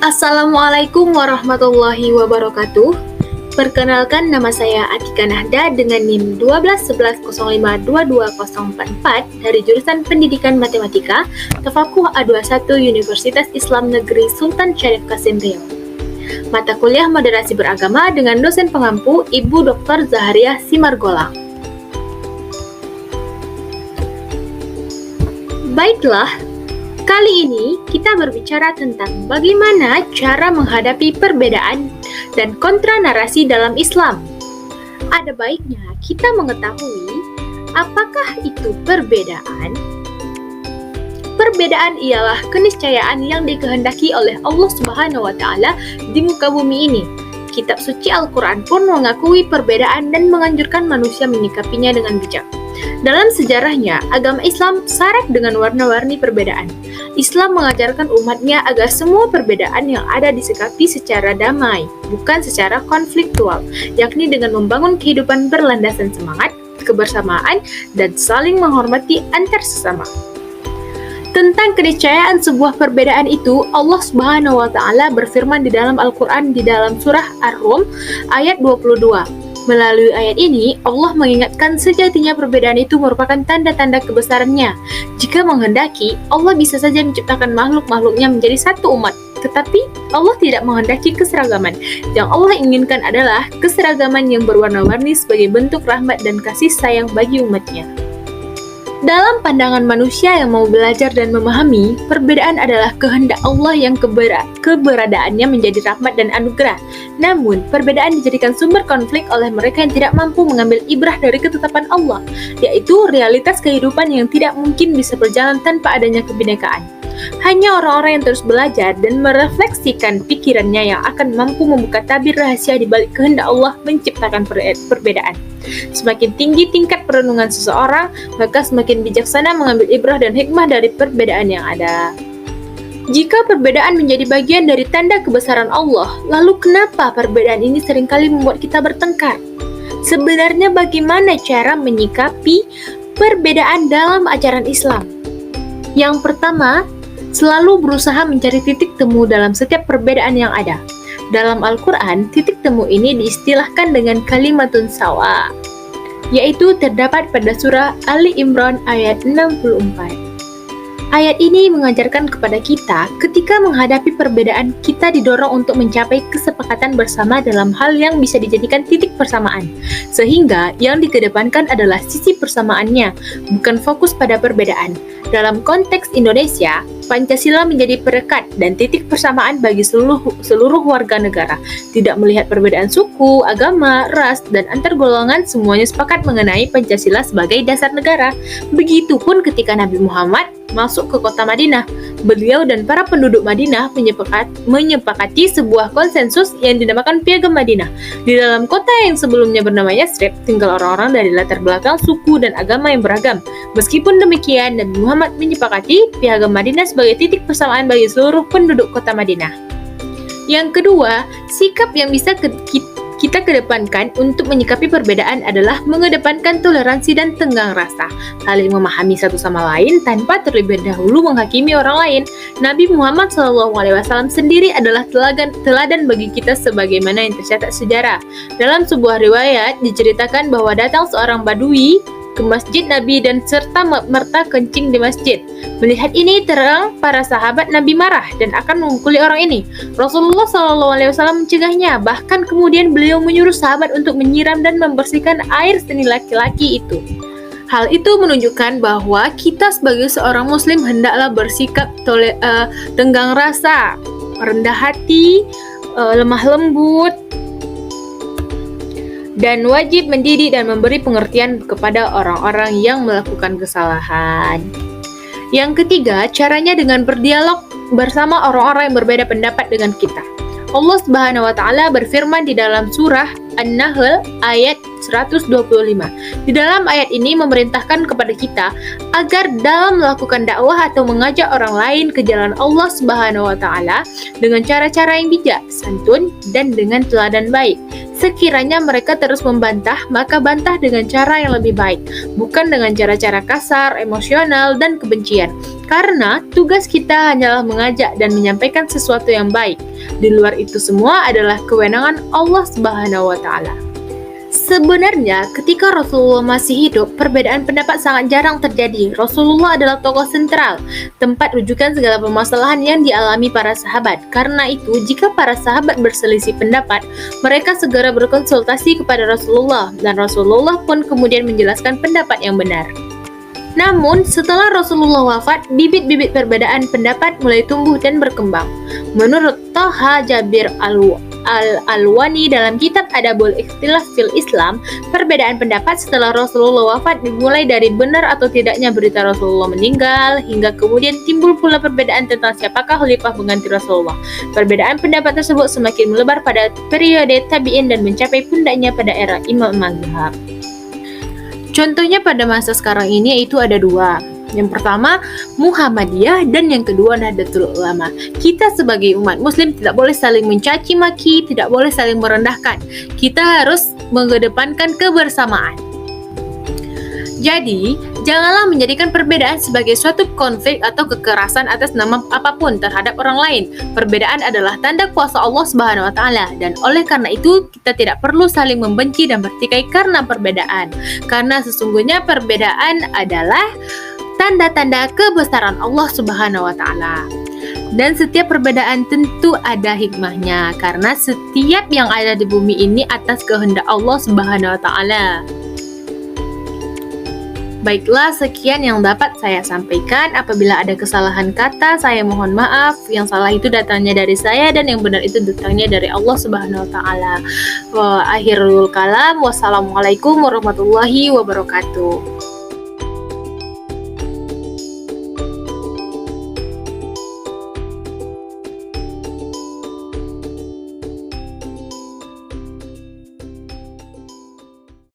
Assalamualaikum warahmatullahi wabarakatuh. Perkenalkan, nama saya Atika Nahda dengan NIM 1211052244 dari jurusan Pendidikan Matematika Tafakuh A21 Universitas Islam Negeri Sultan Syarif Kasim Riau. Mata kuliah Moderasi Beragama dengan dosen pengampu Ibu Dr. Zahariah Simargolang. Baiklah, kali ini kita berbicara tentang bagaimana cara menghadapi perbedaan dan kontra narasi dalam Islam. Ada baiknya kita mengetahui apakah itu perbedaan. Perbedaan ialah keniscayaan yang dikehendaki oleh Allah Subhanahu wa Ta'ala di muka bumi ini. Kitab suci Al-Quran pun mengakui perbedaan dan menganjurkan manusia menyikapinya dengan bijak. Dalam sejarahnya, agama Islam syarat dengan warna-warni perbedaan. Islam mengajarkan umatnya agar semua perbedaan yang ada disikapi secara damai, bukan secara konfliktual, yakni dengan membangun kehidupan berlandasan semangat, kebersamaan, dan saling menghormati antar sesama. Tentang keniscayaan sebuah perbedaan itu, Allah Subhanahu wa Ta'ala berfirman di dalam Al-Quran di dalam surah Ar-Rum ayat 22. Melalui ayat ini, Allah mengingatkan sejatinya perbedaan itu merupakan tanda-tanda kebesarannya. Jika menghendaki, Allah bisa saja menciptakan makhluk-makhluknya menjadi satu umat. Tetapi, Allah tidak menghendaki keseragaman. Yang Allah inginkan adalah keseragaman yang berwarna-warni sebagai bentuk rahmat dan kasih sayang bagi umatnya. Dalam pandangan manusia yang mau belajar dan memahami, perbedaan adalah kehendak Allah yang keberadaannya menjadi rahmat dan anugerah. Namun, perbedaan dijadikan sumber konflik oleh mereka yang tidak mampu mengambil ibrah dari ketetapan Allah, yaitu realitas kehidupan yang tidak mungkin bisa berjalan tanpa adanya kebinekaan. Hanya orang-orang yang terus belajar dan merefleksikan pikirannya yang akan mampu membuka tabir rahasia di balik kehendak Allah menciptakan perbedaan. Semakin tinggi tingkat perenungan seseorang, maka semakin bijaksana mengambil ibrah dan hikmah dari perbedaan yang ada. Jika perbedaan menjadi bagian dari tanda kebesaran Allah, lalu kenapa perbedaan ini seringkali membuat kita bertengkar? Sebenarnya bagaimana cara menyikapi perbedaan dalam ajaran Islam? Yang pertama, selalu berusaha mencari titik temu dalam setiap perbedaan yang ada. Dalam Al-Quran, titik temu ini diistilahkan dengan kalimatun sawa, yaitu terdapat pada surah Ali Imran ayat 64. Ayat ini mengajarkan kepada kita, ketika menghadapi perbedaan, kita didorong untuk mencapai kesepakatan bersama dalam hal yang bisa dijadikan titik persamaan. Sehingga yang dikedepankan adalah sisi persamaannya, bukan fokus pada perbedaan. Dalam konteks Indonesia, Pancasila menjadi perekat dan titik persamaan bagi seluruh warga negara. Tidak melihat perbedaan suku, agama, ras, dan antar golongan, semuanya sepakat mengenai Pancasila sebagai dasar negara. Begitupun ketika Nabi Muhammad masuk ke kota Madinah. Beliau dan para penduduk Madinah menyepakati sebuah konsensus yang dinamakan Piagam Madinah. Di dalam kota yang sebelumnya bernama Yathrib, tinggal orang-orang dari latar belakang suku dan agama yang beragam. Meskipun demikian, Nabi Muhammad menyepakati Piagam Madinah sebagai titik persamaan bagi seluruh penduduk kota Madinah. Yang kedua, sikap yang bisa kita kedepankan untuk menyikapi perbedaan adalah mengedepankan toleransi dan tenggang rasa, saling memahami satu sama lain tanpa terlebih dahulu menghakimi orang lain. Nabi Muhammad SAW sendiri adalah teladan bagi kita sebagaimana yang tercatat sejarah. Dalam sebuah riwayat diceritakan bahwa datang seorang Badui ke masjid Nabi dan serta merta kencing di masjid. Melihat ini terang, para sahabat Nabi marah dan akan memukuli orang ini. Rasulullah SAW mencegahnya, bahkan kemudian beliau menyuruh sahabat untuk menyiram dan membersihkan air seni laki-laki itu. Hal itu menunjukkan bahwa kita sebagai seorang muslim hendaklah bersikap tenggang rasa, rendah hati, lemah lembut, dan wajib mendidik dan memberi pengertian kepada orang-orang yang melakukan kesalahan. Yang ketiga, caranya dengan berdialog bersama orang-orang yang berbeda pendapat dengan kita. Allah Subhanahu wa Ta'ala berfirman di dalam surah An-Nahl ayat 125. Di dalam ayat ini memerintahkan kepada kita agar dalam melakukan dakwah atau mengajak orang lain ke jalan Allah Subhanahu wa Ta'ala dengan cara-cara yang bijak, santun, dan dengan teladan baik. Sekiranya mereka terus membantah, maka bantah dengan cara yang lebih baik, bukan dengan cara-cara kasar, emosional, dan kebencian. Karena tugas kita hanyalah mengajak dan menyampaikan sesuatu yang baik. Di luar itu semua adalah kewenangan Allah Subhanahu wa Ta'ala. Sebenarnya, ketika Rasulullah masih hidup, perbedaan pendapat sangat jarang terjadi. Rasulullah adalah tokoh sentral, tempat rujukan segala permasalahan yang dialami para sahabat. Karena itu, jika para sahabat berselisih pendapat, mereka segera berkonsultasi kepada Rasulullah, dan Rasulullah pun kemudian menjelaskan pendapat yang benar. Namun, setelah Rasulullah wafat, bibit-bibit perbedaan pendapat mulai tumbuh dan berkembang. Menurut Thaha Jabir Al-Alwani dalam kitab Adabul Ikhtilaf fil Islam, perbedaan pendapat setelah Rasulullah wafat dimulai dari benar atau tidaknya berita Rasulullah meninggal, hingga kemudian timbul pula perbedaan tentang siapakah khalifah mengganti Rasulullah. Perbedaan pendapat tersebut semakin melebar pada periode tabi'in dan mencapai pundaknya pada era Imam Mazhab. Contohnya pada masa sekarang ini yaitu ada dua. Yang pertama, Muhammadiyah, dan yang kedua, Nahdlatul Ulama. Kita sebagai umat muslim tidak boleh saling mencaci maki, tidak boleh saling merendahkan. Kita harus mengedepankan kebersamaan. Jadi, janganlah menjadikan perbedaan sebagai suatu konflik atau kekerasan atas nama apapun terhadap orang lain. Perbedaan adalah tanda kuasa Allah Subhanahu wa Ta'ala, dan oleh karena itu kita tidak perlu saling membenci dan bertikai karena perbedaan. Karena sesungguhnya perbedaan adalah tanda-tanda kebesaran Allah Subhanahu wa Ta'ala. Dan setiap perbedaan tentu ada hikmahnya, karena setiap yang ada di bumi ini atas kehendak Allah Subhanahu wa Ta'ala. Baiklah, sekian yang dapat saya sampaikan. Apabila ada kesalahan kata, saya mohon maaf. Yang salah itu datangnya dari saya, dan yang benar itu datangnya dari Allah Subhanahu wa Ta'ala. Wa akhirul kalam. Wassalamualaikum warahmatullahi wabarakatuh.